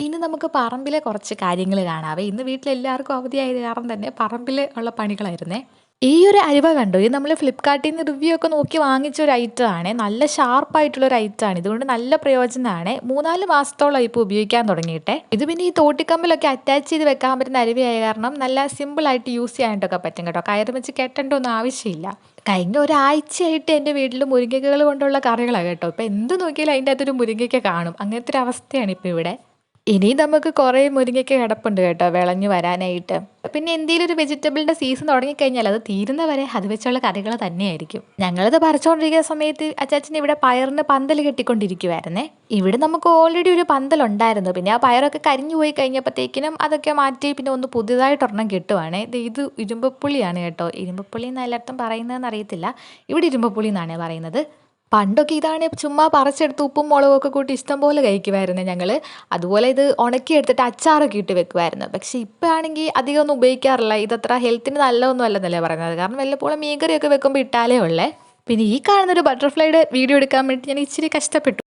ഇനി നമുക്ക് പറമ്പിലെ കുറച്ച് കാര്യങ്ങൾ കാണാവേ. ഇന്ന് വീട്ടിലെല്ലാവർക്കും അവധിയായത് കാരണം തന്നെ പറമ്പിൽ ഉള്ള പണികളായിരുന്നേ. ഈ ഒരു അരിവ കണ്ടോ? ഇത് നമ്മൾ ഫ്ലിപ്കാർട്ടിൽ നിന്ന് റിവ്യൂ ഒക്കെ നോക്കി വാങ്ങിച്ച ഒരു ഐറ്റം ആണ്. നല്ല ഷാർപ്പായിട്ടുള്ള ഒരു ഐറ്റം ആണ്. ഇതുകൊണ്ട് നല്ല പ്രയോജനമാണ്. 3-4 മാസത്തോളം ഇപ്പോൾ ഉപയോഗിക്കാൻ തുടങ്ങിയിട്ടെ. ഇത് പിന്നെ ഈ തോട്ടിക്കമ്പിലൊക്കെ അറ്റാച്ച് ചെയ്ത് വെക്കാൻ പറ്റുന്ന അരിവയായ കാരണം നല്ല സിമ്പിളായിട്ട് യൂസ് ചെയ്യാനായിട്ടൊക്കെ പറ്റും കേട്ടോ. കയറ് വെച്ച് കെട്ടേണ്ട ഒന്നും ആവശ്യമില്ല. കഴിഞ്ഞ ഒരാഴ്ചയായിട്ട് എൻ്റെ വീട്ടിൽ മുരിങ്ങക്കകൾ കൊണ്ടുള്ള കറികളാണ് കേട്ടോ. ഇപ്പം എന്ത് നോക്കിയാലും അതിൻ്റെ അകത്തൊരു മുരിങ്ങയ്ക്ക കാണും. അങ്ങനത്തെ ഒരു അവസ്ഥയാണ് ഇപ്പോൾ ഇവിടെ. ഇനിയും നമുക്ക് കുറേ മുരിങ്ങയ്ക്ക കിടപ്പുണ്ട് കേട്ടോ വിളഞ്ഞു വരാനായിട്ട്. പിന്നെ എന്തെങ്കിലും ഒരു വെജിറ്റബിളിൻ്റെ സീസൺ തുടങ്ങിക്കഴിഞ്ഞാൽ അത് തീരുന്നവരെ അത് വെച്ചുള്ള കറികൾ തന്നെയായിരിക്കും. ഞങ്ങളിത് പറിച്ചുകൊണ്ടിരിക്കുന്ന സമയത്ത് അച്ചാച്ചൻ ഇവിടെ പയറിന് പന്തൽ കെട്ടിക്കൊണ്ടിരിക്കുവായിരുന്നേ. ഇവിടെ നമുക്ക് ഓൾറെഡി ഒരു പന്തലുണ്ടായിരുന്നു. പിന്നെ ആ പയറൊക്കെ കരിഞ്ഞു പോയി കഴിഞ്ഞപ്പോഴത്തേക്കിനും അതൊക്കെ മാറ്റി പിന്നെ ഒന്ന് പുതിയതായിട്ട് ഒരെണ്ണം കെട്ടുവാണേ. ഇത് ഇരുമ്പപ്പുളിയാണ് കേട്ടോ. ഇരുമ്പപ്പുളി എന്ന് എല്ലായിടത്തും പറയുന്നതെന്ന് അറിയത്തില്ല. ഇവിടെ ഇരുമ്പപ്പുളി എന്നാണ് പറയുന്നത്. പണ്ടൊക്കെ ഇതാണ് ചുമ്മാ പറിച്ചെടുത്ത് ഉപ്പും മുളകും ഒക്കെ കൂട്ടി ഇഷ്ടം പോലെ കഴിക്കുമായിരുന്നു ഞങ്ങൾ. അതുപോലെ ഇത് ഉണക്കിയെടുത്തിട്ട് അച്ചാറൊക്കെ ഇട്ട് വെക്കുമായിരുന്നു. പക്ഷേ ഇപ്പോൾ ആണെങ്കിൽ അധികം ഒന്നും ഉപയോഗിക്കാറില്ല. ഇതത്ര ഹെൽത്തിന് നല്ലതൊന്നും അല്ലെന്നല്ലേ പറയുന്നത്. കാരണം വല്ലപ്പോഴും മീൻകറിയൊക്കെ വെക്കുമ്പോൾ ഇട്ടാലേ ഉള്ളേ. പിന്നെ ഈ കാണുന്നൊരു ബട്ടർഫ്ലൈയുടെ വീഡിയോ എടുക്കാൻ വേണ്ടി ഞാൻ ഇച്ചിരി കഷ്ടപ്പെട്ടു.